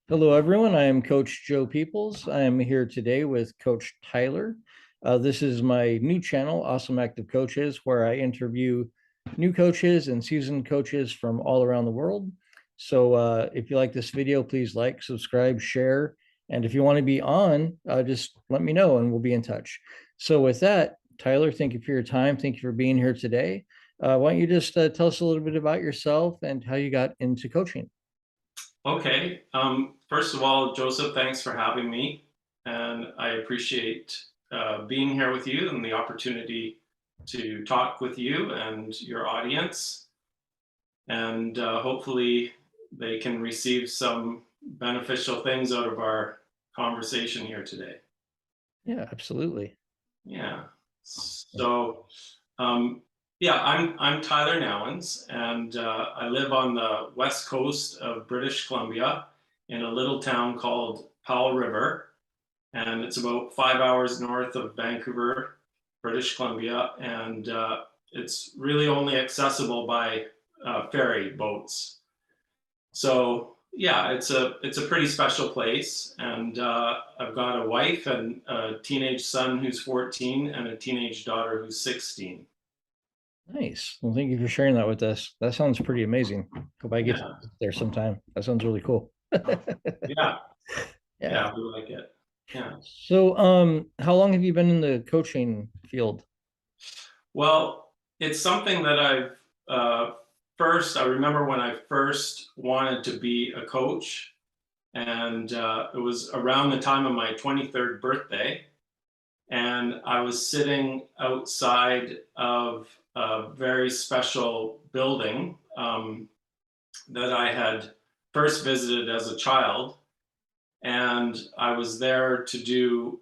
Hello, everyone. I am Coach Joe Peoples. I am here today with Coach Tyler. This is my new channel, Awesome Active Coaches, where I interview new coaches and seasoned coaches from all around the world. So if you like this video, please like, subscribe, share. And if you want to be on, just let me know and we'll be in touch. So with that, Tyler, thank you for your time. Thank you for being here today. Why don't you just tell us a little bit about yourself and how you got into coaching? Okay. First of all, Joseph, thanks for having me. And I appreciate being here with you and the opportunity to talk with you and your audience. And hopefully, they can receive some beneficial things out of our conversation here today. Yeah, absolutely. Yeah. So, um, yeah, I'm Tyler Nouwens, and I live on the west coast of British Columbia in a little town called Powell River, and it's about 5 hours north of Vancouver, British Columbia, and it's really only accessible by ferry boats. So yeah, it's a pretty special place, and I've got a wife and a teenage son who's 14 and a teenage daughter who's 16. Nice. Well, thank you for sharing that with us. That sounds pretty amazing. Hope I get to Yeah, visit there sometime. That sounds really cool. yeah, Yeah. yeah, we like it. Yeah. So, how long have you been in the coaching field? Well, it's something that I remember when I first wanted to be a coach, and it was around the time of my 23rd birthday. And I was sitting outside of a very special building that I had first visited as a child. And I was there to do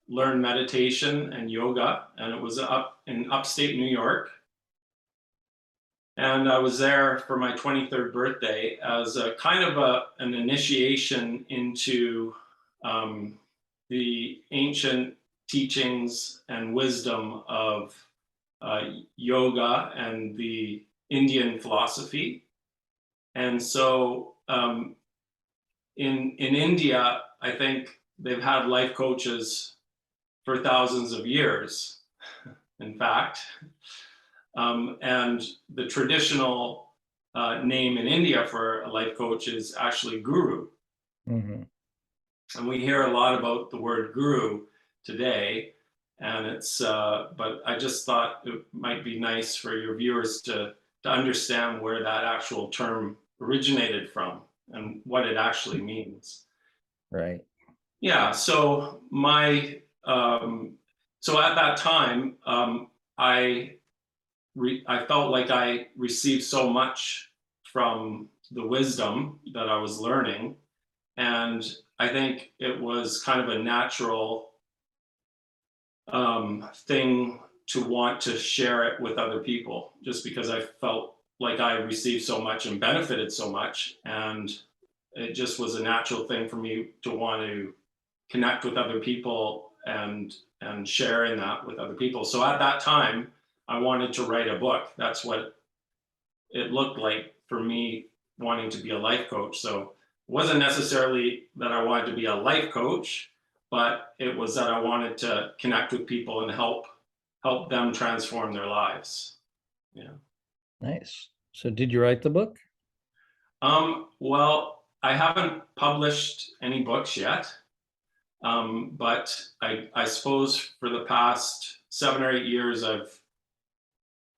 learn meditation and yoga, and it was up in upstate New York. And I was there for my 23rd birthday as a kind of an initiation into um, the ancient teachings and wisdom of yoga and the Indian philosophy. And so in India, I think they've had life coaches for thousands of years, in fact. And the traditional name in India for a life coach is actually guru. Hmm. And we hear a lot about the word guru today. And but I just thought it might be nice for your viewers to understand where that actual term originated from and what it actually means. Right. Yeah. So at that time, I I felt like I received so much from the wisdom that I was learning. And I think it was kind of a natural thing to want to share it with other people just because I felt like I received so much and benefited so much. And it just was a natural thing for me to want to connect with other people and share in that with other people. So at that time, I wanted to write a book. That's what it looked like for me wanting to be a life coach. So it wasn't necessarily that I wanted to be a life coach, but it was that I wanted to connect with people and help them transform their lives. Yeah. Nice. So, did you write the book? Well, I haven't published any books yet, but I suppose for the past 7 or 8 years, I've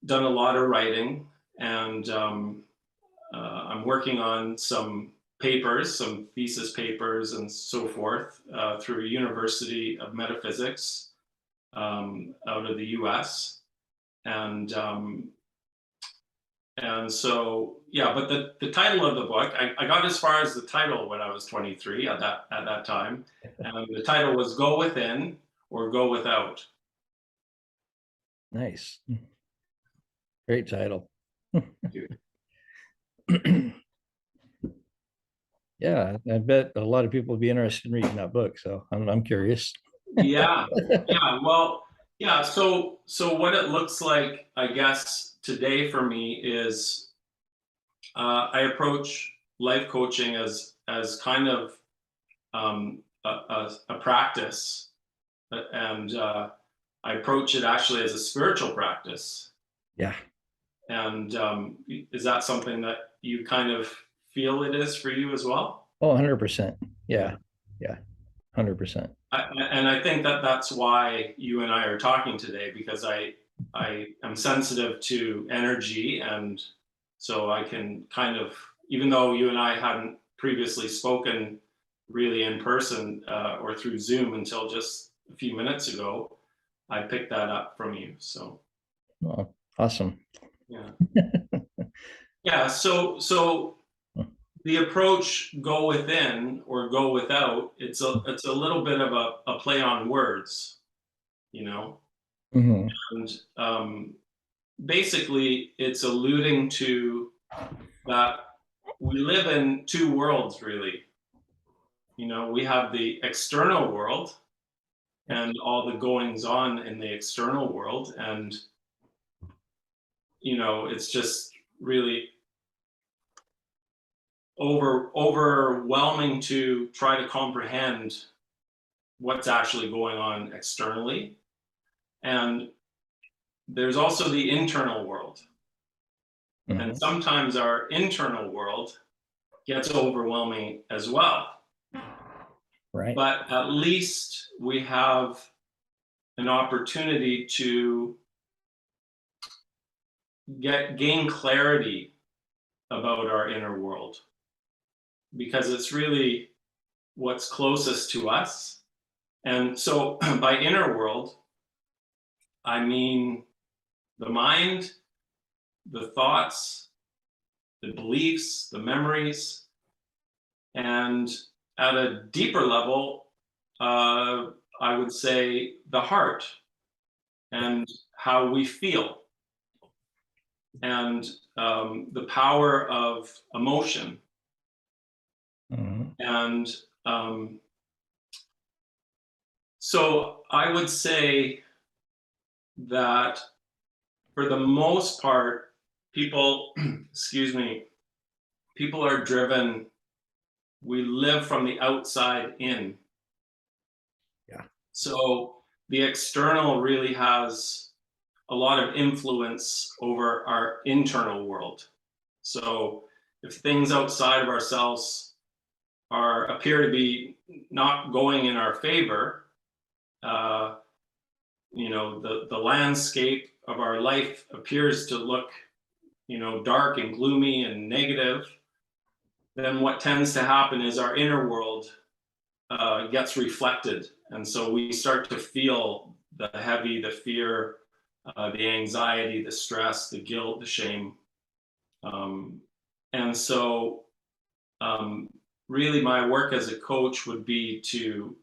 done a lot of writing, and I'm working on some papers, some thesis papers, and so forth through University of Metaphysics out of the U.S. and and so yeah. But the title of the book, I got as far as the title when I was 23 at that time, and the title was "Go Within or Go Without." Nice. Great title. Yeah, I bet a lot of people would be interested in reading that book. So, I'm curious. Yeah, yeah. Well, yeah. So what it looks like, I guess, today for me is I approach life coaching as kind of a practice, and I approach it actually as a spiritual practice. Yeah. And is that something that you kind of feel it is for you as well? Oh, 100%. Yeah. Yeah. Yeah. 100%. And I think that that's why you and I are talking today, because I am sensitive to energy, and so I can kind of, even though you and I hadn't previously spoken really in person or through Zoom until just a few minutes ago, I picked that up from you. So Oh, awesome. yeah, yeah. So the approach, go within or go without, it's a little bit of a play on words, you know. Hmm. And basically it's alluding to that we live in two worlds, really. We have the external world and all the goings on in the external world, and it's just really overwhelming to try to comprehend what's actually going on externally. And there's also the internal world. And Hmm. sometimes our internal world gets overwhelming as well. Right. But at least we have an opportunity to gain clarity about our inner world, because it's really what's closest to us. And so by inner world, I mean the mind, the thoughts, the beliefs, the memories, and at a deeper level, I would say the heart and how we feel, and the power of emotion. Hmm. And so I would say that for the most part, people, excuse me, people are driven, we live from the outside in. Yeah. So the external really has a lot of influence over our internal world. So if things outside of ourselves appear to be not going in our favor, uh, the landscape of our life appears to look, dark and gloomy and negative, then what tends to happen is our inner world gets reflected. And so we start to feel the heavy, the fear, the anxiety, the stress, the guilt, the shame. Um, and so, um, really, my work as a coach would be to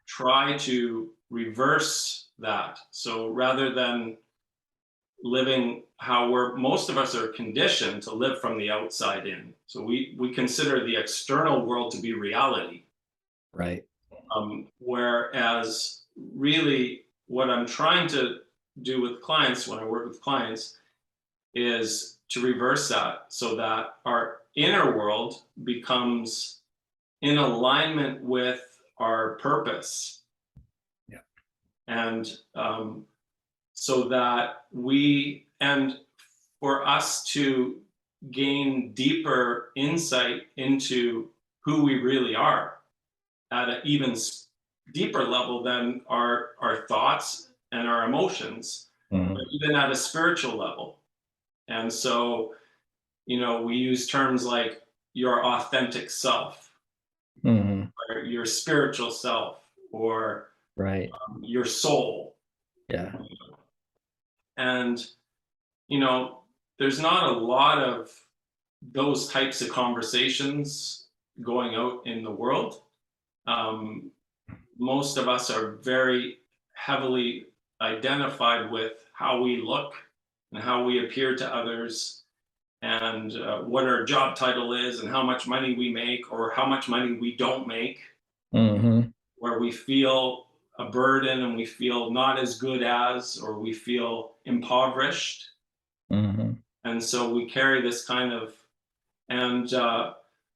try to reverse that. So rather than living how most of us are conditioned to live from the outside in, so we consider the external world to be reality. Right. Whereas really what I'm trying to do with clients when I work with clients is to reverse that, so that our inner world becomes in alignment with our purpose. Yeah. And so that and for us to gain deeper insight into who we really are at an even deeper level than our thoughts and our emotions, but Hmm. even at a spiritual level. And so, we use terms like your authentic self, Hmm. or your spiritual self, or Right. your soul. Yeah. And, you know, there's not a lot of those types of conversations going out in the world. Um, Most of us are very heavily identified with how we look and how we appear to others, and what our job title is and how much money we make or how much money we don't make, Hmm. where we feel a burden and we feel not as good as, or we feel impoverished. Hmm. And so we carry this kind of, and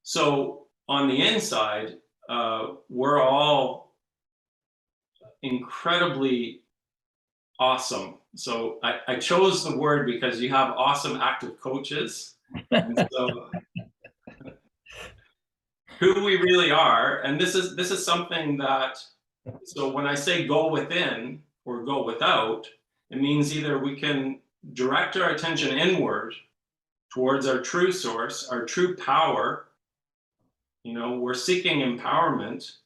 So on the inside, we're all incredibly awesome. So I chose the word because you have awesome active coaches. And so who we really are, and this is something that, so when I say go within or go without, it means either we can direct our attention inward towards our true source, our true power. We're seeking empowerment,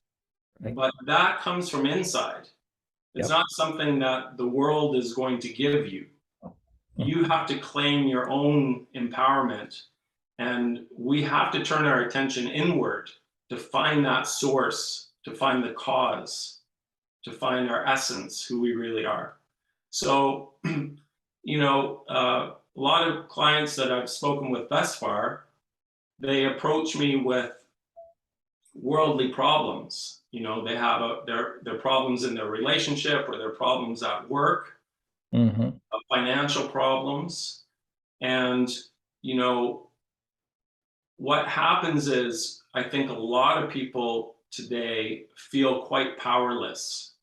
Right. but that comes from inside. It's Yep. not something that the world is going to give you. Mhm. You have to claim your own empowerment, and we have to turn our attention inward to find that source, to find the cause, to find our essence, who we really are. So, a lot of clients that I've spoken with thus far, they approach me with worldly problems. They have their problems in their relationship or their problems at work, Mhm. financial problems. And, you know, what happens is I think a lot of people today feel quite powerless.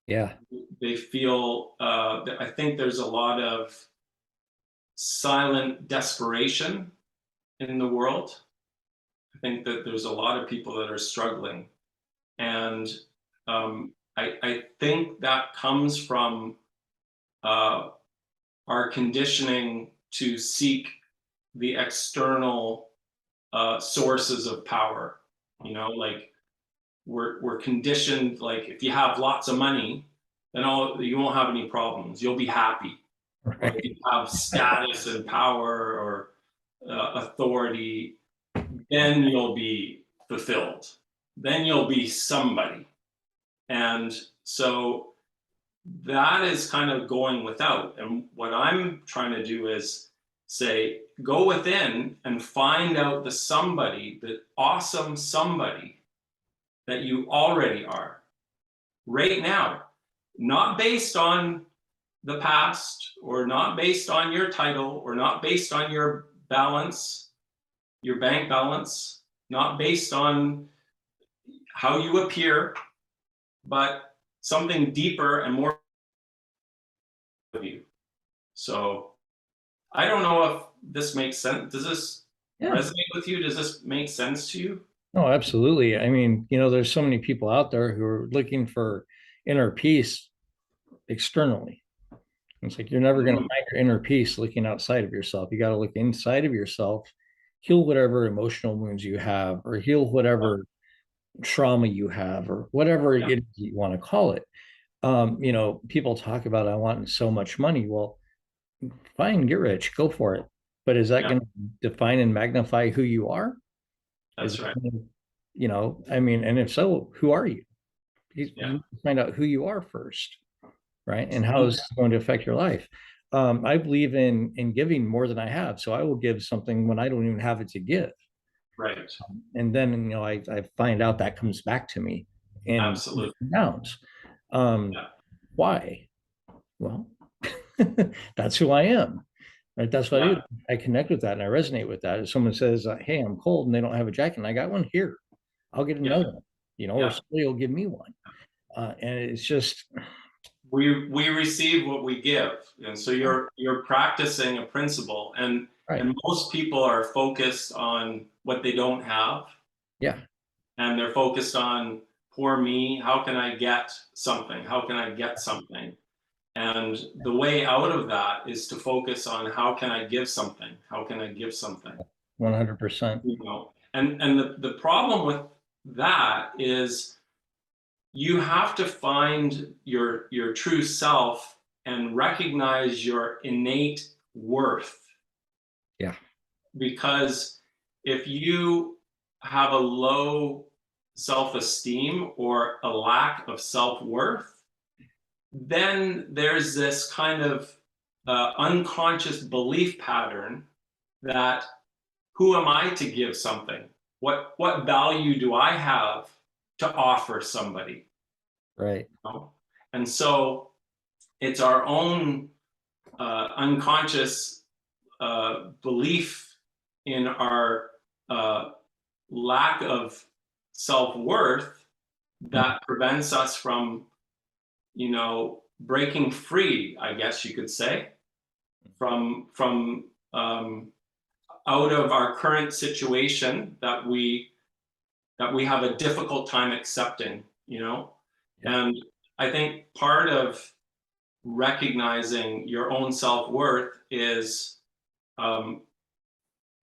Yeah. They feel, I think there's a lot of silent desperation in the world. I think that there's a lot of people that are struggling. And I think that comes from uh, our conditioning to seek the external sources of power. Like we're conditioned. Like if you have lots of money, then you won't have any problems. You'll be happy. Or if you Right. have status and power or authority, then you'll be fulfilled. Then you'll be somebody. And so that is kind of going without. And what I'm trying to do is say, go within and find out the somebody, the awesome somebody that you already are right now, not based on the past or not based on your title or not based on your balance, your bank balance, not based on how you appear, but something deeper and more of you. So I don't know if this makes sense. Does this Yeah. resonate with you? Does this make sense to you? No, absolutely. I mean, there's so many people out there who are looking for inner peace externally. It's like you're never going to Mhm. find your inner peace looking outside of yourself. You got to look inside of yourself, heal whatever emotional wounds you have, or heal whatever trauma you have, or whatever Yeah, it is you want to call it. People talk about, I want so much money. Well, fine, get rich, go for it. But is that yeah, going to define and magnify who you are? Is that's it right. I mean, and if so, who are you? You Yeah. need to find out who you are first, right? And how Mhm. is this going to affect your life? I believe in giving more than I have, so I will give something when I don't even have it to give, Right. and then I find out that comes back to me in Absolutely. pounds. Um, Yeah. why? Well, that's who I am. Right? That's what I do. Yeah. I connect with that and I resonate with that. If someone says, "Hey, I'm cold," and they don't have a jacket, and I got one here, I'll get Yeah. another one. Or Yeah. somebody will give me one. And it's just We receive what we give, and so yeah, you're practicing a principle, and right. most people are focused on what they don't have, Yeah, and they're focused on poor me. How can I get something? How can I get something? And the way out of that is to focus on how can I give something? How can I give something? 100%. And the problem with that is you have to find your true self and recognize your innate worth, Yeah, because if you have a low self-esteem or a lack of self-worth, then there's this kind of unconscious belief pattern that who am I to give something? What value do I have to offer somebody? right. You know? And so it's our own unconscious belief in our lack of self-worth that prevents us from, breaking free, I guess you could say, from out of our current situation that we have a difficult time accepting, Yeah. and I think part of recognizing your own self-worth is, um,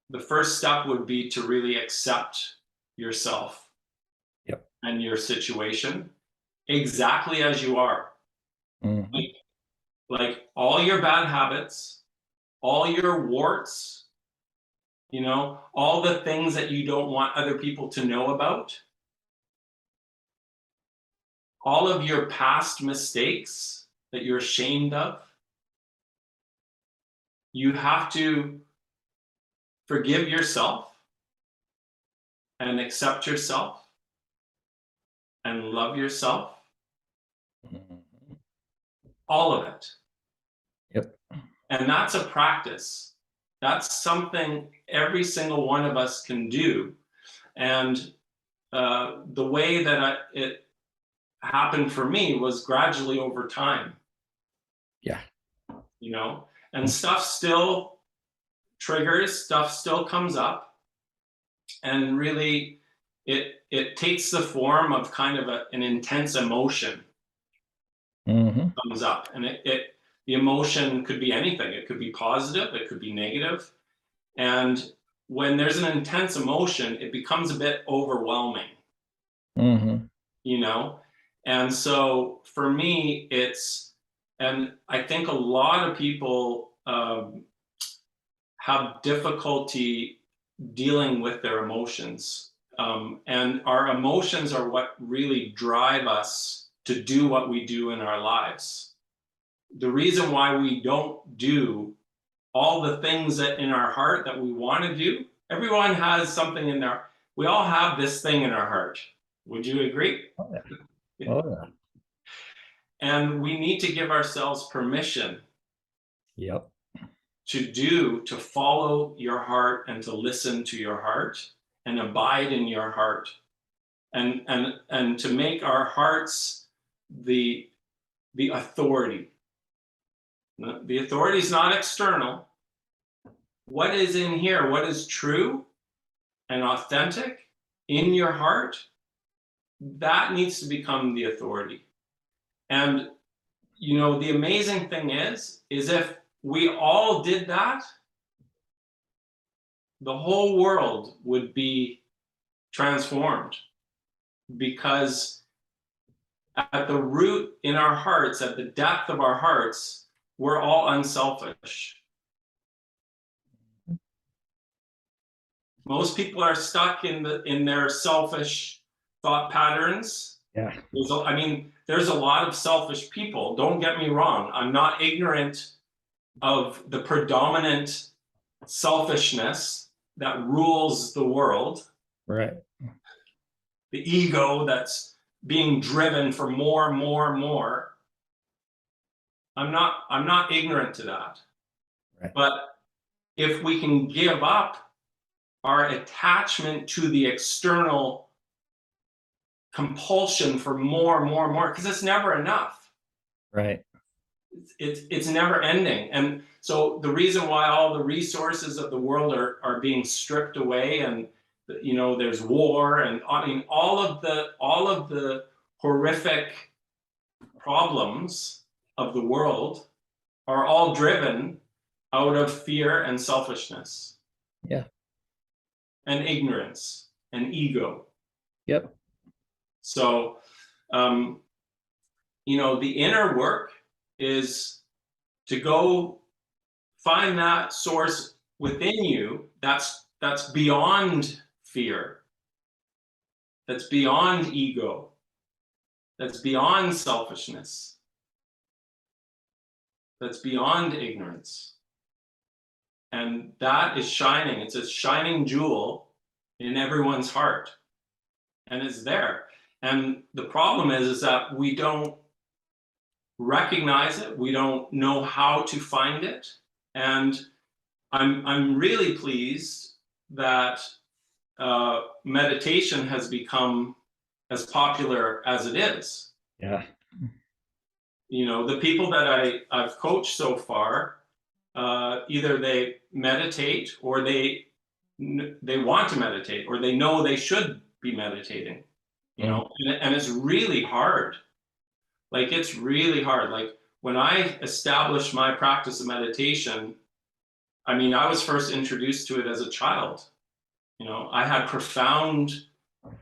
the first step would be to really accept yourself Yep. and your situation exactly as you are. Mhm. Like, like all your bad habits, all your warts, all the things that you don't want other people to know about, all of your past mistakes that you're ashamed of. You have to forgive yourself and accept yourself and love yourself, Mhm. all of it. Yep. And that's a practice. That's something every single one of us can do. And the way that it happened for me was gradually over time, Yeah. you know, and Mm. stuff still triggers, stuff still comes up, and really it takes the form of kind of an intense emotion Mhm. comes up, and the emotion could be anything. It could be positive, it could be negative, and when there's an intense emotion, it becomes a bit overwhelming, Mhm. you know? And so for me, and I think a lot of people have difficulty dealing with their emotions. And our emotions are what really drive us to do what we do in our lives. The reason why we don't do all the things that in our heart that we want to do, everyone has something in there. We all have this thing in our heart. Would you agree? Oh, yeah. Oh, yeah. And we need to give ourselves permission Yep. to follow your heart and to listen to your heart and abide in your heart, and to make our hearts the authority. The authority is not external. What is in here, what is true and authentic in your heart, that needs to become the authority. And the amazing thing is if we all did that, the whole world would be transformed, because at the root in our hearts, at the depth of our hearts, we're all unselfish. Most people are stuck in their selfish thought patterns. Yeah. There's a lot of selfish people. Don't get me wrong. I'm not ignorant of the predominant selfishness that rules the world, Right. the ego that's being driven for more, more, more. I'm not ignorant to that. Right. But if we can give up our attachment to the external compulsion for more, more, more, because it's never enough. Right. It's never ending. And so the reason why all the resources of the world are being stripped away, and there's war, and all of the horrific problems of the world are all driven out of fear and selfishness Yeah. and ignorance and ego. Yep. So the inner work is to go find that source within you that's beyond fear, that's beyond ego, that's beyond selfishness, that's beyond ignorance. And that is shining. It's a shining jewel in everyone's heart. And it's there. And the problem is that we don't recognize it. We don't know how to find it. And I'm really pleased that meditation has become as popular as it is. Yeah. The people that I've coached so far, either they meditate or they want to meditate, or they know they should be meditating. Mm. And it's really hard. Like, it's really hard. Like, when I established my practice of meditation, I mean, I was first introduced to it as a child. I had profound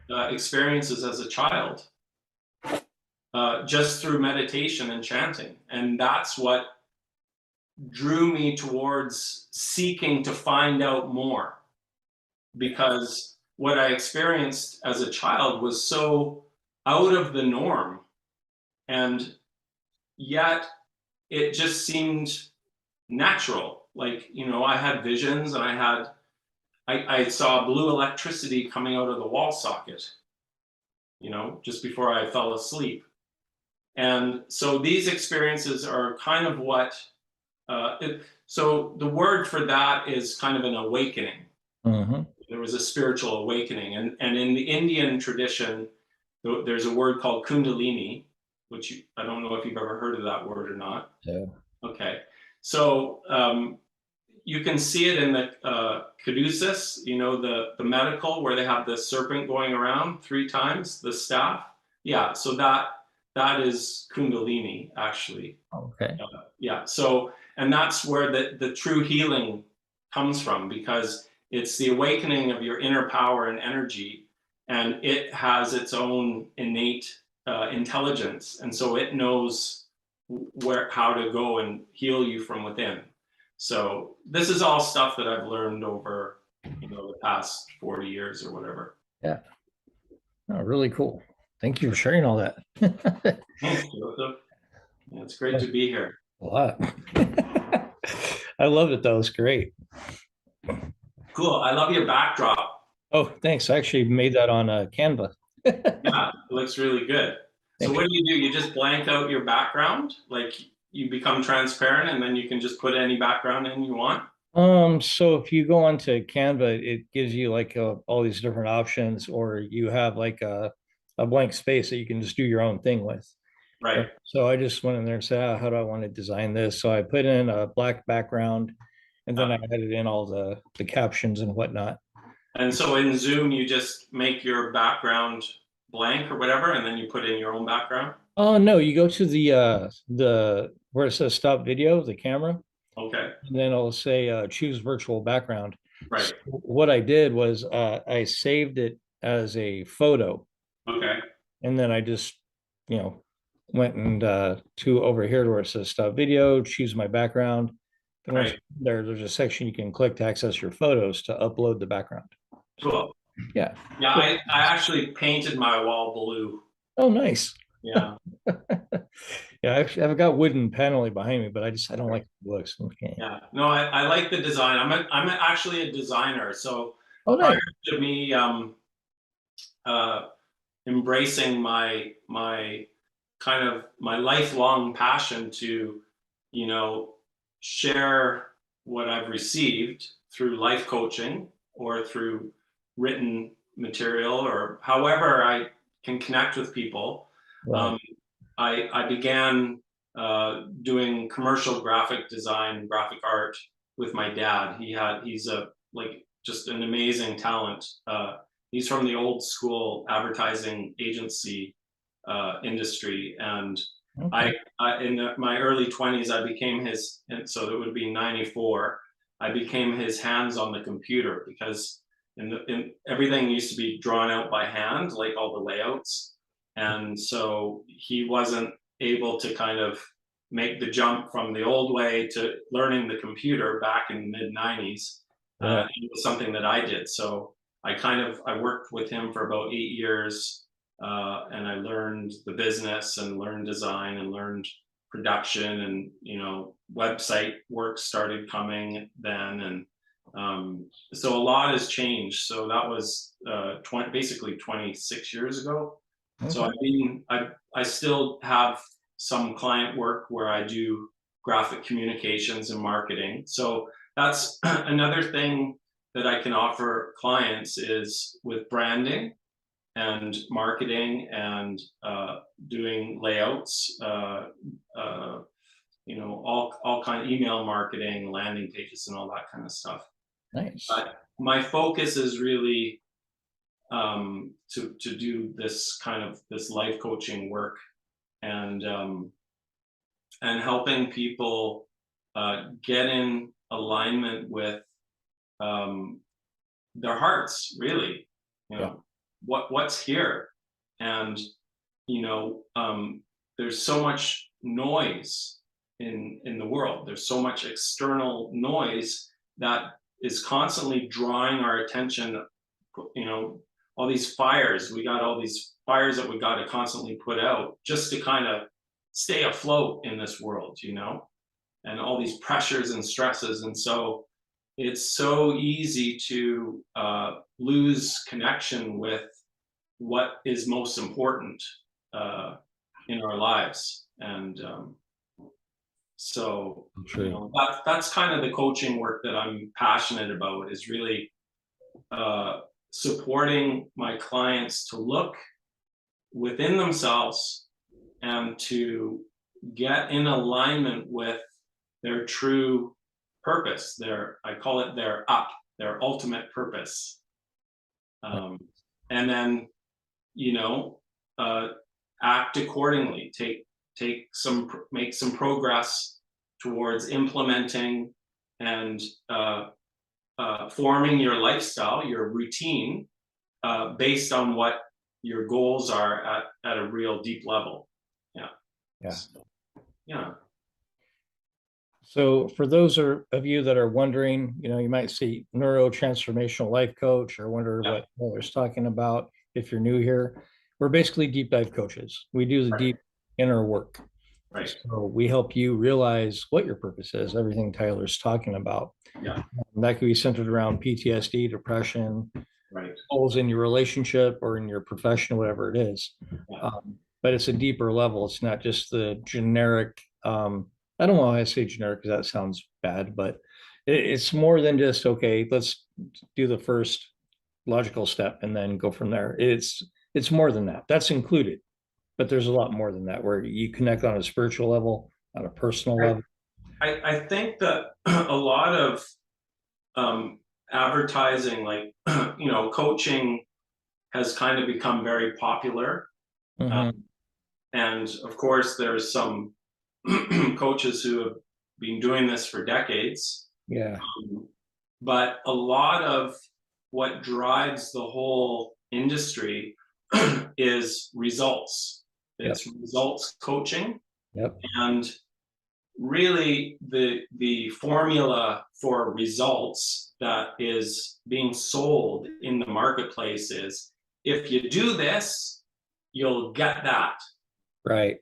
experiences as a child, just through meditation and chanting. And that's what drew me towards seeking to find out more, because what I experienced as a child was so out of the norm. And yet it just seemed natural. Like, I had visions, and I saw blue electricity coming out of the wall socket, just before I fell asleep. And so these experiences are kind of what, so the word for that is kind of an awakening. Mhm. There was a spiritual awakening. And in the Indian tradition, there's a word called kundalini, which I don't know if you've ever heard of that word or not. Yeah. Okay. So you can see it in the caduceus, the medical, where they have the serpent going around 3 times, the staff. Yeah, so that is kundalini, actually. Okay. Yeah. So, and that's where the true healing comes from, because it's the awakening of your inner power and energy, and it has its own innate intelligence, and so it knows how to go and heal you from within. So this is all stuff that I've learned over the past 40 years or whatever. Yeah. Oh, really cool. Thank you for sharing all that. Thanks, Joseph. Yeah, it's great to be here. A lot. I love it though. It's great. Cool. I love your backdrop. Oh, thanks. I actually made that on Canva. Yeah, it looks really good. So Thank what do? You just blank out your background? Like, you become transparent, and then you can just put any background in you want? So if you go onto Canva, it gives you like all these different options, or you have like a blank space that you can just do your own thing with. And Right. so I just went in there and said, how do I want to design this? So I put in a black background, and then I added in all the captions and whatnot. And so in Zoom, you just make your background blank or whatever, and then you put in your own background? Oh no, you go to the where it says stop video, the camera, Okay. and then it'll say choose virtual background. Right. So what I did was I saved it as a photo, Okay. and then I just, you know, went and to over here where it says stop video, choose my background. Then once Right. there's a section you can click to access your photos to upload the background. Cool. Yeah. Yeah, I actually painted my wall blue. Oh, nice. Yeah. Yeah, I've got wooden paneling behind me, but I don't like the looks. Okay. Yeah. No, I like the design. I'm actually a designer. So Oh, prior nice. to me uh, embracing my kind of my lifelong passion to, you know, share what I've received through life coaching or through written material, or however I can connect with people. Right. Um, I began doing commercial graphic design, graphic art with my dad. He's a like just an amazing talent. He's from the old school advertising agency industry, and Okay. in my early 20s, I became his, and so it would be 94. I became his hands on the computer, because in everything used to be drawn out by hand, like all the layouts, and so he wasn't able to kind of make the jump from the old way to learning the computer back in the mid 90s. Right. It was something that I did. So I worked with him for about 8 years, and I learned the business and learned design and learned production, and website work started coming then, and so a lot has changed. So that was basically 26 years ago. So Okay. I still have some client work where I do graphic communications and marketing. So that's another thing that I can offer clients is with branding and marketing and doing layouts, all kind of email marketing, landing pages, and all that kind of stuff. Nice. But my focus is really to do this life coaching work and helping people get in alignment with their hearts, really. Yeah. What's here, and there's so much noise in the world. There's so much external noise that is constantly drawing our attention. All these fires. We got all these fires that we got to constantly put out just to kind of stay afloat in this world, and all these pressures and stresses. And so it's so easy to lose connection with what is most important in our lives. And so that's kind of the coaching work that I'm passionate about, is really supporting my clients to look within themselves and to get in alignment with their true purpose, I call it their ultimate purpose. And then, act accordingly, make some progress towards implementing and forming your lifestyle, your routine, based on what your goals are at a real deep level. Yeah. Yeah. So for those of you that are wondering, you might see neurotransformational life coach or wonder what Tyler's talking about. If you're new here, we're basically deep dive coaches. We do the deep inner work. Right. So we help you realize what your purpose is, everything Tyler's talking about. Yeah. And that could be centered around PTSD, depression, right, goals in your relationship or in your profession, whatever it is. Yeah. But it's a deeper level. It's not just the generic, I don't want to say generic because that sounds bad, but it's more than just, okay, let's do the first logical step and then go from there. It's more than that. That's included, but there's a lot more than that, where you connect on a spiritual level, on a personal level. I think that a lot of advertising, like coaching, has kind of become very popular. And of course, there's some coaches who have been doing this for decades. Yeah. But a lot of what drives the whole industry is results. It's results coaching. Yep. And really the formula for results that is being sold in the marketplace is, if you do this, you'll get that. Right.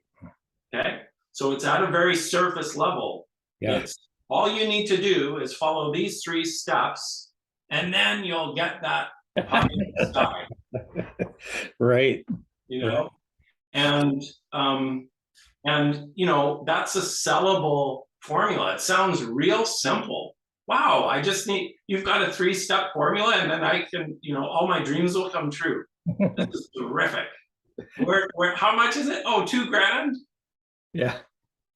Okay. So it's at a very surface level. Yeah. It's all you need to do is follow these 3 steps, and then you'll get that pie in the sky. Right. And that's a sellable formula. It sounds real simple. Wow, you've got a 3-step formula, and then I can, all my dreams will come true. This is terrific. How much is it? Oh, $2,000. Yeah.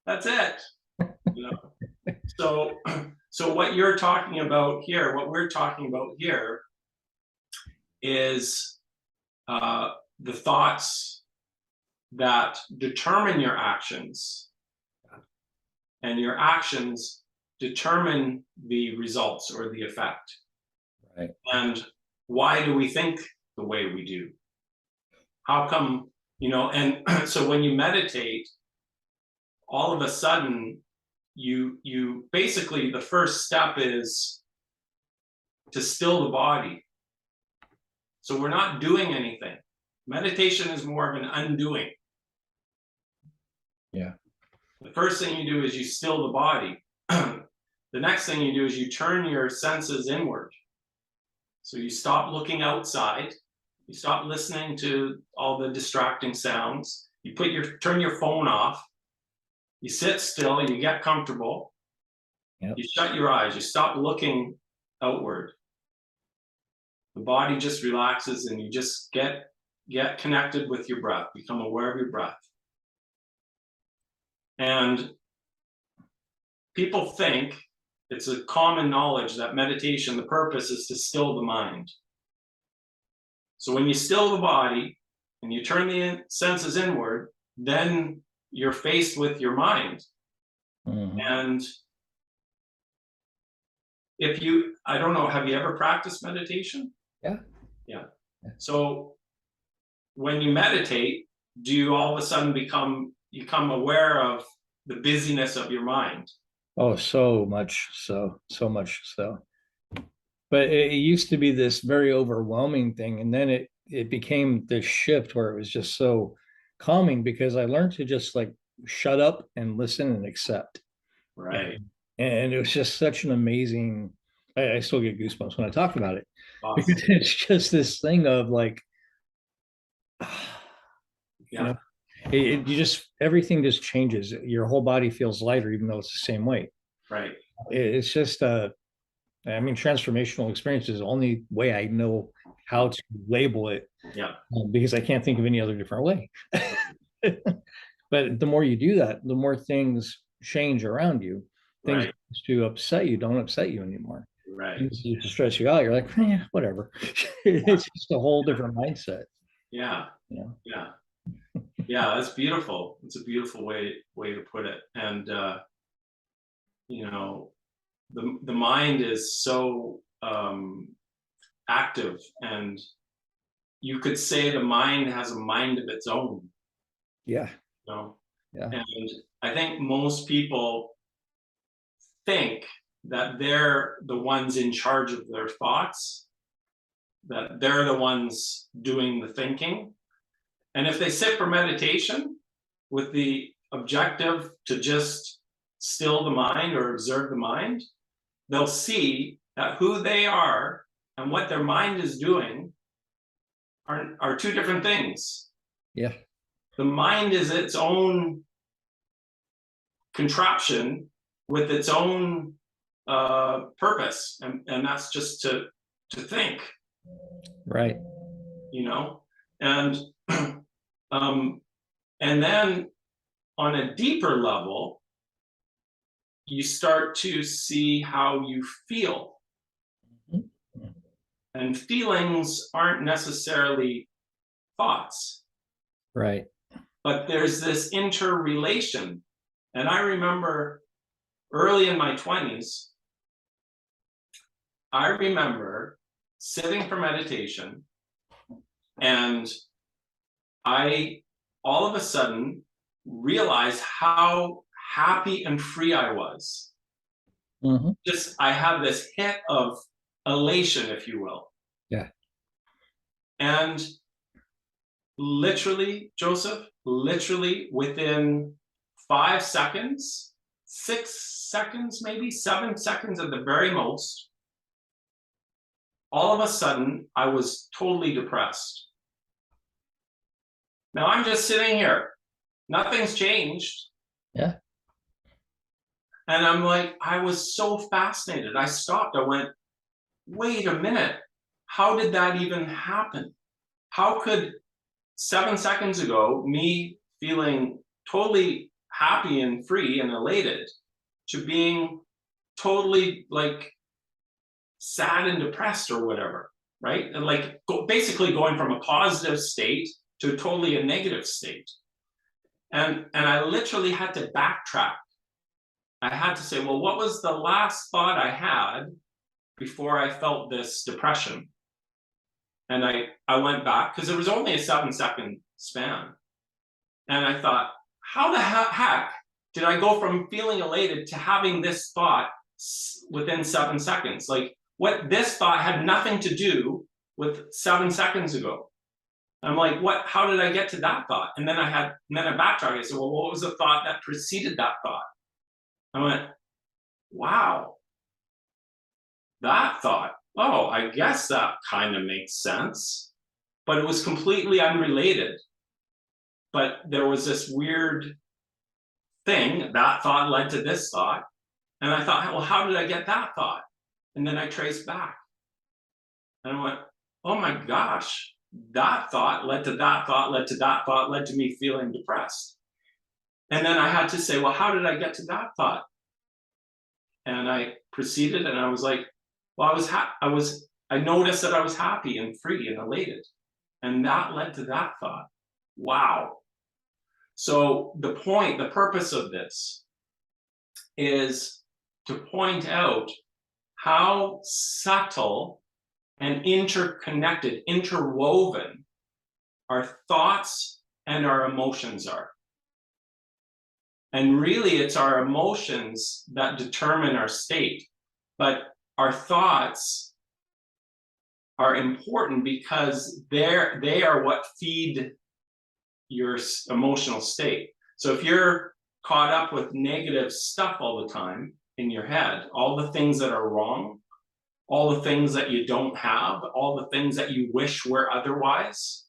That's it. So what we're talking about here is the thoughts that determine your actions, and your actions determine the results or the effect. Right. And why do we think the way we do? How come, and so when you meditate, all of a sudden, you basically, the first step is to still the body. So we're not doing anything. Meditation is more of an undoing. Yeah. The first thing you do is you still the body. The next thing you do is you turn your senses inward. So you stop looking outside. You stop listening to all the distracting sounds. You turn your phone off. You sit still, you get comfortable. Yep. You shut your eyes, you stop looking outward. The body just relaxes and you just get connected with your breath, become aware of your breath. And people think it's a common knowledge that meditation, the purpose is to still the mind. So when you still the body and you turn the senses inward, then you're faced with your mind. Mhm. And I don't know, have you ever practiced meditation? Yeah. Yeah. So when you meditate, do you all of a sudden become aware of the busyness of your mind? Oh, so much so. But it used to be this very overwhelming thing, and then it became this shift where it was just so calming because I learned to just like shut up and listen and accept. Right. And it was just such an amazing. I still get goosebumps when I talk about it because Awesome. it's just this thing of like, you know, Yeah. you just everything just changes. Your whole body feels lighter, even though it's the same weight. Right. It's just I mean, transformational experience is the only way I know how to label it, Yeah. because I can't think of any other different way. But the more you do that, the more things change around you. Things Right. to upset you don't upset you anymore. Right. Things used to stress you out. You're like, whatever. It's just a whole different mindset. Yeah. You know? Yeah. Yeah. That's beautiful. It's a beautiful way to put it. And you know, the mind is so active, and you could say the mind has a mind of its own. Yeah. You know, Yeah. and I think most people think that they're the ones in charge of their thoughts, that they're the ones doing the thinking. And if they sit for meditation with the objective to just still the mind or observe the mind, they'll see that who they are and what their mind is doing are two different things. Yeah. The mind is its own contraption with its own purpose, and that's just to think, Right. you know, and um, and then on a deeper level, you start to see how you feel, and feelings aren't necessarily thoughts, Right. but there's this interrelation. And I remember early in my 20s, I remember sitting for meditation, and I all of a sudden realized how happy and free I was. Hmm. Just, I had this hit of elation, if you will. Yeah. And literally, Joseph, literally within 5 seconds, 6 seconds, maybe 7 seconds at the very most, all of a sudden, I was totally depressed. Now I'm just sitting here. Nothing's changed. Yeah. And I'm like, I was so fascinated. I stopped. I went, wait a minute. How did that even happen? How could 7 seconds ago, me feeling totally happy and free and elated, to being totally like sad and depressed or whatever, right? And like basically going from a positive state to totally a negative state. And I literally had to backtrack. I had to say, well, what was the last thought I had before I felt this depression? And I went back, because it was only a 7 second span. And I thought, how the heck did I go from feeling elated to having this thought within 7 seconds? Like, what, this thought had nothing to do with 7 seconds ago. I'm like, what, how did I get to that thought? And then I backtracked. I said, well, what was the thought that preceded that thought? I went, wow, that thought. Oh, I guess that kind of makes sense. But it was completely unrelated. But there was this weird thing, that thought led to this thought. And I thought, well, how did I get that thought? And then I traced back. And I went, oh my gosh, that thought led to that thought, led to that thought, led to me feeling depressed. And then I had to say, well, how did I get to that thought? And I proceeded, and I was like, well, I noticed that I was happy and free and elated. And that led to that thought. Wow. So the purpose of this is to point out how subtle and interconnected, interwoven our thoughts and our emotions are. And really, it's our emotions that determine our state. But our thoughts are important because they are what feed your emotional state. So if you're caught up with negative stuff all the time in your head, all the things that are wrong, all the things that you don't have, all the things that you wish were otherwise,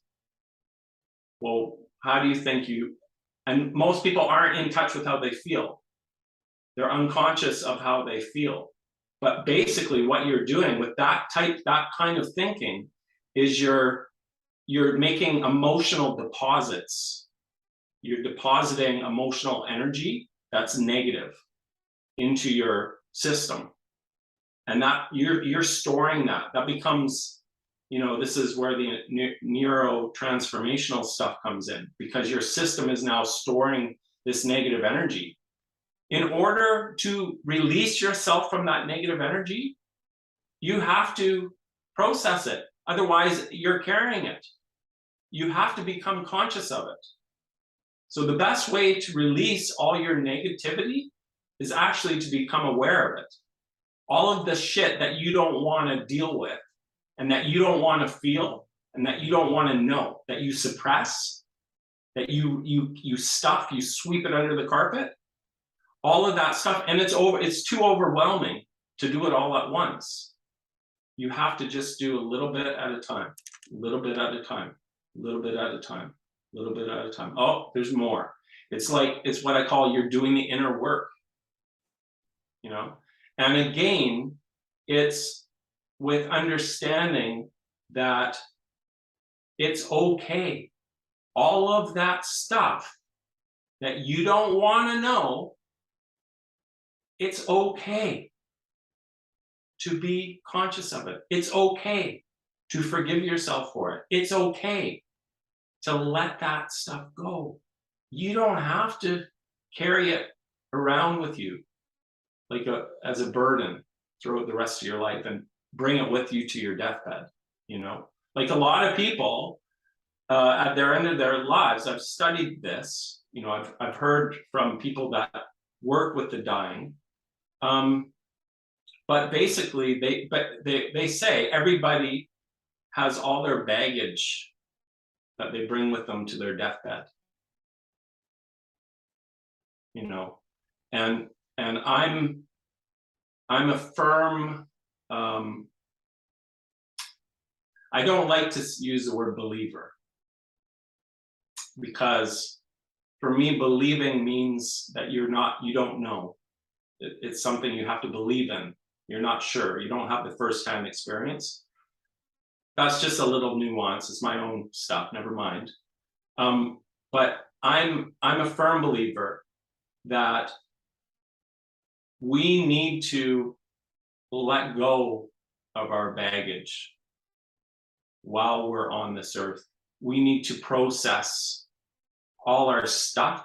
well, how do you think and most people aren't in touch with how they feel. They're unconscious of how they feel. But basically what you're doing with that kind of thinking is you're making emotional deposits. You're depositing emotional energy that's negative into your system. And that you're storing that becomes, this is where the neurotransformational stuff comes in, because your system is now storing this negative energy. In order to release yourself from that negative energy, you have to process it. Otherwise, you're carrying it. You have to become conscious of it. So the best way to release all your negativity is actually to become aware of it. All of the shit that you don't want to deal with, and that you don't want to feel, and that you don't want to know, that you suppress, that you stuff, you sweep it under the carpet, all of that stuff, and it's too overwhelming to do it all at once. You have to just do a little bit at a time, a little bit at a time, a little bit at a time, a little bit at a time. Oh, there's more. It's what I call you're doing the inner work, And again, it's with understanding that it's okay. All of that stuff that you don't want to know, it's okay to be conscious of it. It's okay to forgive yourself for it. It's okay to let that stuff go. You don't have to carry it around with you as a burden throughout the rest of your life and bring it with you to your deathbed. Like a lot of people at their end of their lives, I've studied this. I've heard from people that work with the dying. But basically, they say everybody has all their baggage that they bring with them to their deathbed. And I'm a firm. I don't like to use the word believer, because for me, believing means that you don't know. It's something you have to believe in. You're not sure. You don't have the first-hand experience. That's just a little nuance. It's my own stuff. Never mind. But I'm a firm believer that we need to let go of our baggage while we're on this earth. We need to process all our stuff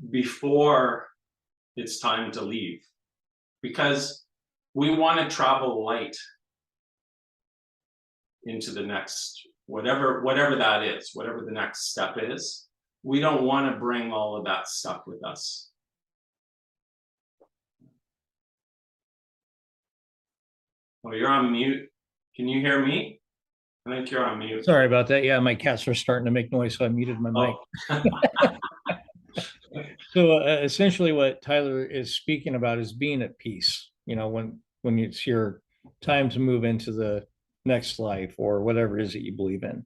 before it's time to leave, because we want to travel light into the next, whatever that is, whatever the next step is. We don't want to bring all of that stuff with us. Oh, you're on mute. Can you hear me? I think you're on mute. Sorry about that. Yeah, my cats are starting to make noise, so I muted my mic. So essentially what Tyler is speaking about is being at peace, when it's your time to move into the next life or whatever it is that you believe in.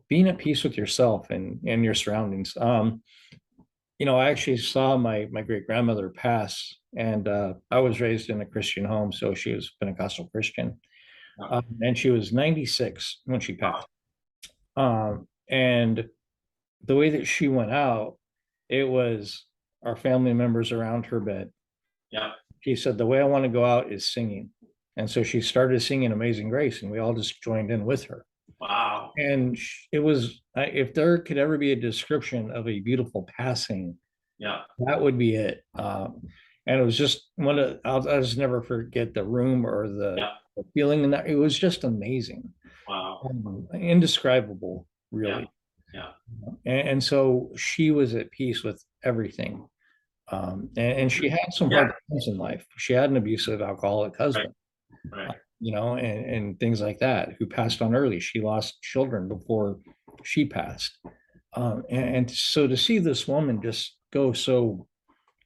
Being at peace with yourself and your surroundings. I actually saw my great grandmother pass, and I was raised in a Christian home, so she was Pentecostal Christian. Yeah. And she was 96 when she Wow. passed. And the way that she went out, it was our family members around her bed. Yeah. She said, the way I want to go out is singing. And so she started singing Amazing Grace, and we all just joined in with her. Wow. And it was, if there could ever be a description of a beautiful passing, Yeah. that would be it. And it was just I'll just never forget the room or Yeah. the feeling in that. It was just amazing, Wow. indescribable, Yeah. really. Yeah. And so she was at peace with everything. And she had some Yeah. hard times in life. She had an abusive alcoholic Right. husband, Right. and things like that, who passed on early. She lost children before she passed. And so to see this woman just go so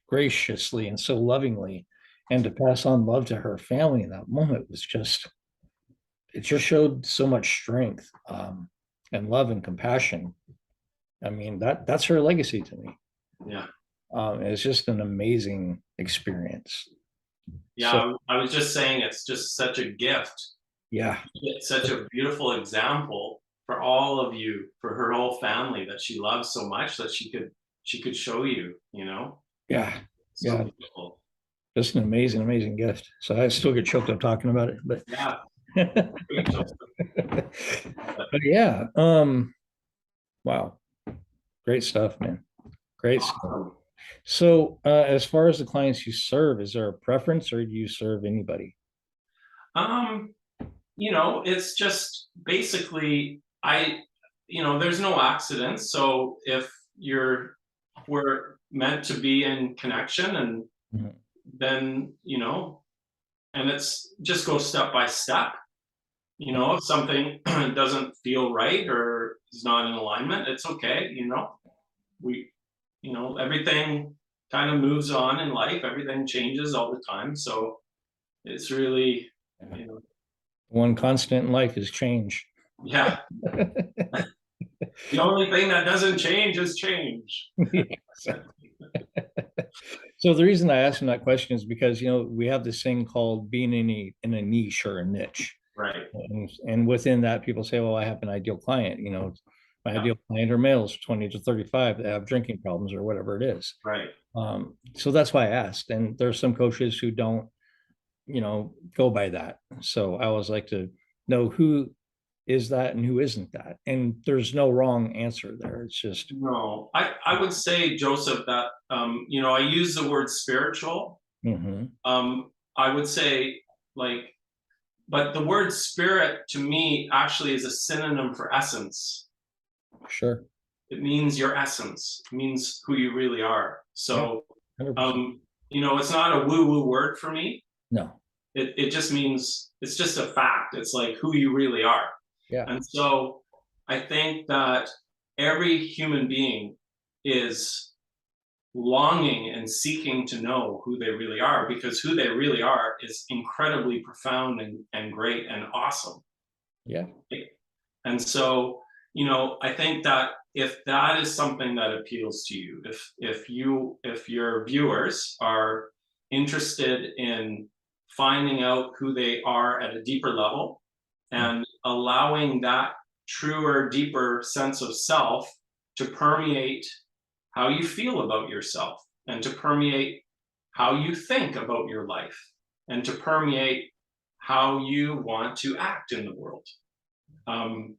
graciously and so lovingly and to pass on love to her family in that moment was just, it just showed so much strength, and love and compassion. I mean, that's her legacy to me. Yeah. It's just an amazing experience. So Yeah. I was just saying it's just such a gift. yeah, It's such a beautiful example for all of you, for her whole family that she loves so much that she could show you, yeah, so yeah, beautiful. just an amazing, amazing gift. So I still get choked up talking about it, but Yeah. Great, Joseph. but yeah, wow, great stuff, man. Great stuff. Awesome. So, as far as the clients you serve, is there a preference, or do you serve anybody? Um, it's just basically there's no accidents. So if we're meant to be in connection, and Mhm. then, and it's just go step by step. If something doesn't feel right or is not in alignment, it's okay. We, everything kind of moves on in life. Everything changes all the time. So it's really, Yeah. you know, One constant in life is change. yeah. The only thing that doesn't change is change. So the reason I asked him that question is because we have this thing called being in a niche or a niche, Right. and within that, people say, "Well, I have an ideal client." My Yeah. ideal client are males, 20 to 35, that have drinking problems or whatever it is. Right. So that's why I asked. And there's some coaches who don't, go by that. So I always like to know who is that and who isn't that. And there's no wrong answer there. It's just, No, I would say, Joseph, that I use the word spiritual. mhm, I would say, like, but the word spirit to me actually is a synonym for essence. sure. It means your essence. It means who you really are. Yeah, So, 100%. it's not a woo-woo word for me. No. It just means it's just a fact. It's like who you really are. Yeah. And so I think that every human being is longing and seeking to know who they really are, because who they really are is incredibly profound and great and awesome. Yeah. And so, I think that if that is something that appeals to you, if your viewers are interested in finding out who they are at a deeper level Mm. and allowing that truer, deeper sense of self to permeate how you feel about yourself, and to permeate how you think about your life, and to permeate how you want to act in the world, um,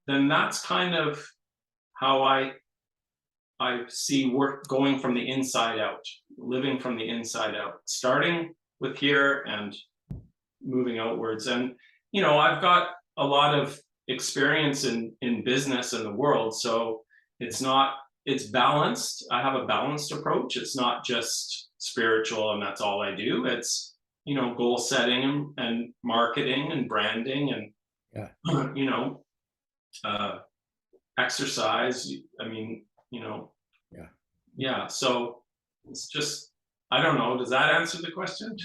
then that's kind of how I see work going from the inside out, living from the inside out, starting with here and moving outwards. And I've got a lot of experience in business and the world, so it's balanced. I have a balanced approach. It's not just spiritual and that's all I do. It's goal setting and marketing and branding Yeah. and uh, exercise. I mean, Yeah. yeah. So it's just, I don't know. Does that answer the question?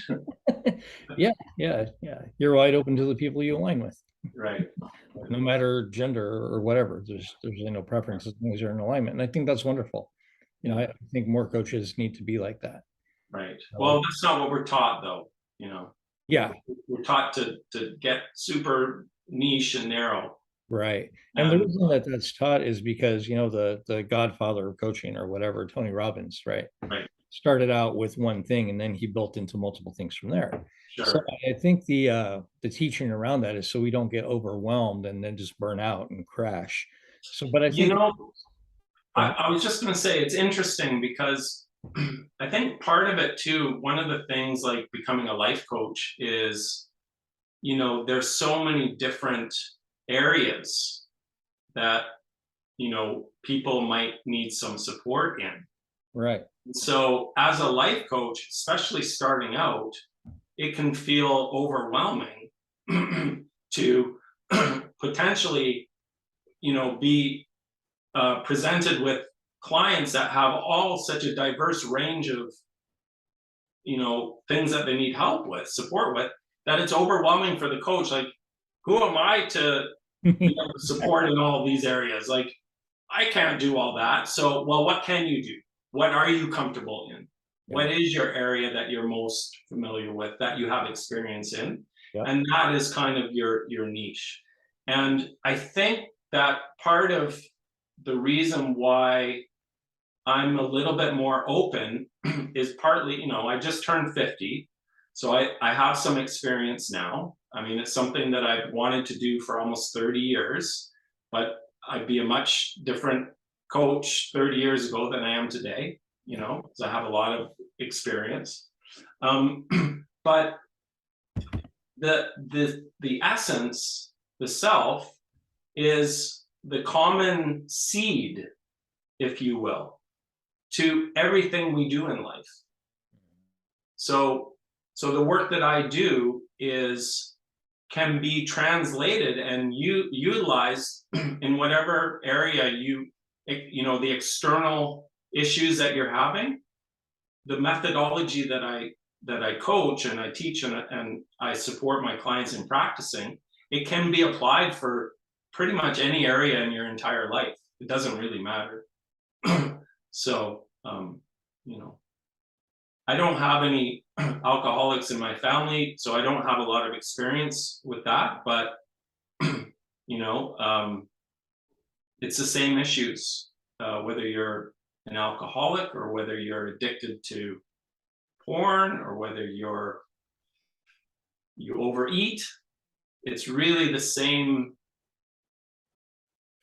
Yeah. Yeah. Yeah. You're wide open to the people you align with, Right. no matter gender or whatever. There's really no preference as long as you're in alignment. And I think that's wonderful. I think more coaches need to be like that. Right. I Well, like, that's not what we're taught, though. You know. Yeah, We're taught to get super niche and narrow. right. And the And reason that that's taught is because, the godfather of coaching or whatever, Tony Robbins, right? right, Started out with one thing and then he built into multiple things from there. So sure. I think the teaching around that is so we don't get overwhelmed and then just burn out and crash. So, but I You think, know, go ahead. I was just going to say it's interesting because I think part of it too, one of the things like becoming a life coach is, there's so many different areas that, people might need some support in. Right. So as a life coach, especially starting out, it can feel overwhelming to potentially, be presented with clients that have all such a diverse range of things that they need help with, support with, that it's overwhelming for the coach. Like, who am I to support in all these areas? Like, I can't do all that. So, well, what can you do? What are you comfortable in? Yeah. What is your area that you're most familiar with, that you have experience in? Yeah. And that is kind of your niche. And I think that part of the reason why I'm a little bit more open is partly, I just turned 50. So I have some experience now. I mean, it's something that I've wanted to do for almost 30 years, but I'd be a much different coach 30 years ago than I am today, because I have a lot of experience. But the essence, the self, is the common seed, if you will, to everything we do in life. So the work that I do is can be translated and utilized in whatever area the external issues that you're having. The methodology that I coach and I teach and I support my clients in practicing, it can be applied for pretty much any area in your entire life. It doesn't really matter. So, I don't have any alcoholics in my family, so I don't have a lot of experience with that. But you know, um, it's the same issues, whether you're an alcoholic or whether you're addicted to porn or whether you overeat. It's really the same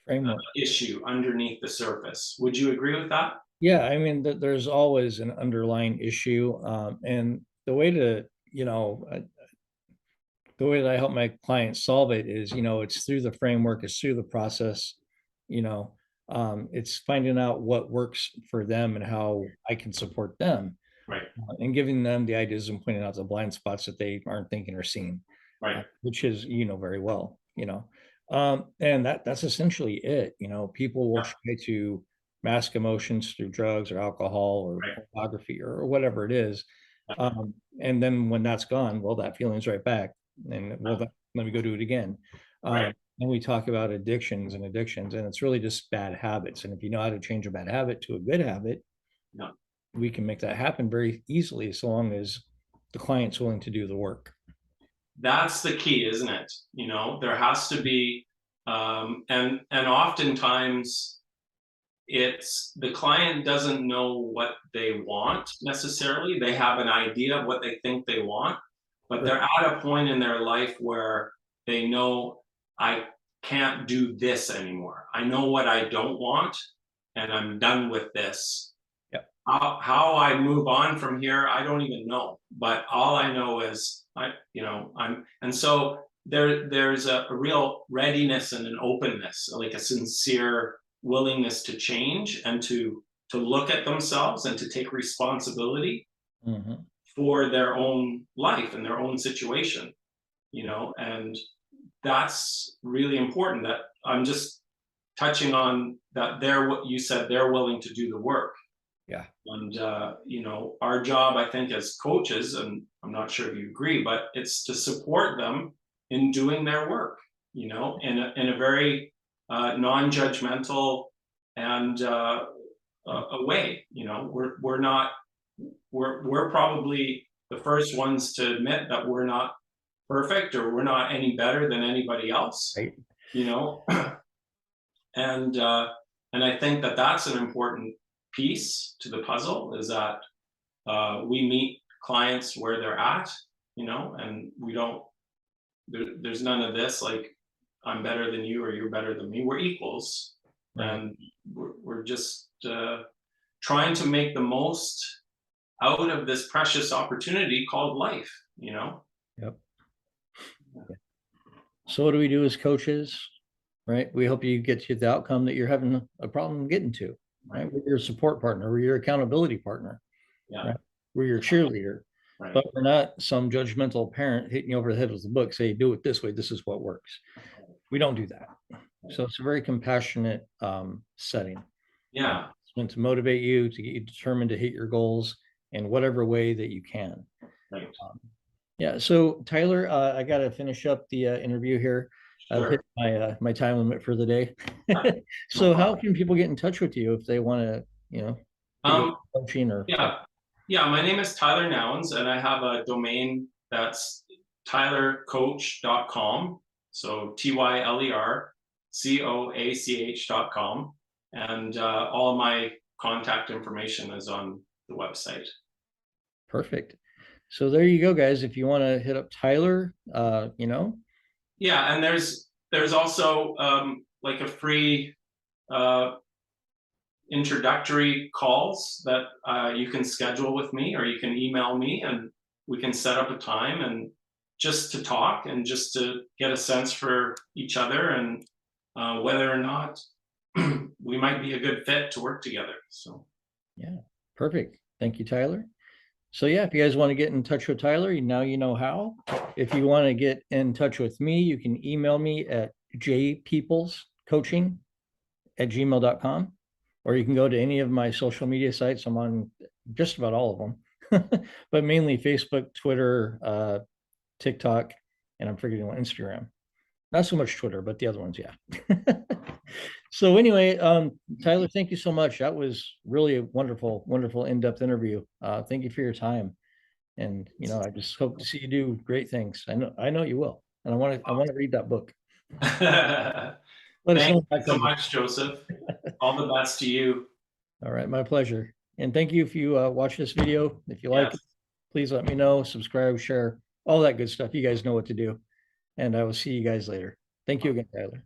Framework. issue underneath the surface. Would you agree with that? Yeah, I mean, there's always an underlying issue, and the way that I help my clients solve it is, it's through the framework, it's through the process, you know, it's finding out what works for them and how I can support them, Right, and giving them the ideas and pointing out the blind spots that they aren't thinking or seeing, right, which is, very well, and that's essentially it. People will yeah, try to mask emotions through drugs or alcohol or right, pornography or whatever it is. yeah, And then when that's gone, well, that feeling's right back. And well, let me go do it again. right, And we talk about addictions, and it's really just bad habits. And if you know how to change a bad habit to a good habit, yeah. we can make that happen very easily, so long as the client's willing to do the work. That's the key, isn't it? There has to be, and oftentimes it's the client doesn't know what they want necessarily. They have an idea of what they think they want, but they're at a point in their life where they know, I can't do this anymore. I know what I don't want, and I'm done with this. Yep. How I move on from here, I don't even know. But all I know is and so there's a real readiness and an openness, like a sincere willingness to change and to look at themselves and to take responsibility Mhm. for their own life and their own situation, and that's really important. That I'm just touching on that, they're what you said, they're willing to do the work. Yeah. And our job, I think, as coaches, and I'm not sure if you agree, but it's to support them in doing their work, in a very non-judgmental and a way. We're not we're probably the first ones to admit that we're not perfect or we're not any better than anybody else, Right. you know. and I think that that's an important piece to the puzzle, is that we meet clients where they're at, you know, and we don't, there's none of this like I'm better than you or you're better than me. We're equals. Right. And we're just trying to make the most out of this precious opportunity called life, you know. Yep. So what do we do as coaches? Right. We help you get to the outcome that you're having a problem getting to. Right. We're your support partner. We're your accountability partner. Yeah. Right? We're your cheerleader. Right. But we're not some judgmental parent hitting you over the head with a book, say, do it this way. This is what works. We don't do that. So it's a very compassionate setting. Yeah. It's meant to motivate you, to get you determined to hit your goals in whatever way that you can. Right. Yeah. So Tyler, I got to finish up the interview here. I've hit Sure. my time limit for the day. No So how problem. can people get in touch with you if they want to, you know, get your coaching or Yeah. Yeah. My name is Tyler Nouwens, and I have a domain that's tylercoach.com. So tylercoach.com. And all of my contact information is on the website. Perfect. So there you go, guys. If you want to hit up Tyler, you know. Yeah, and there's also like a free introductory calls that you can schedule with me, or you can email me, and we can set up a time and just to talk and just to get a sense for each other, and whether or not we might be a good fit to work together. So Yeah, perfect. Thank you, Tyler. So yeah, if you guys want to get in touch with Tyler, now you know how. If you want to get in touch with me, you can email me at jpeoplescoaching@gmail.com, or you can go to any of my social media sites. I'm on just about all of them, but mainly Facebook, Twitter, TikTok, and I'm forgetting what, Instagram. Not so much Twitter, but the other ones, yeah. So anyway, Tyler, thank you so much. That was really a wonderful, wonderful in-depth interview. Thank you for your time. And you know, I just hope to see you do great things. I know you will. And I want to read that book. Let us thank know you if that so comes. much, Joseph. All the best to you. All right, my pleasure. And thank you if you watch this video. If you like it, Yes. please let me know, subscribe, share, all that good stuff. You guys know what to do. And I will see you guys later. Thank you again, Tyler.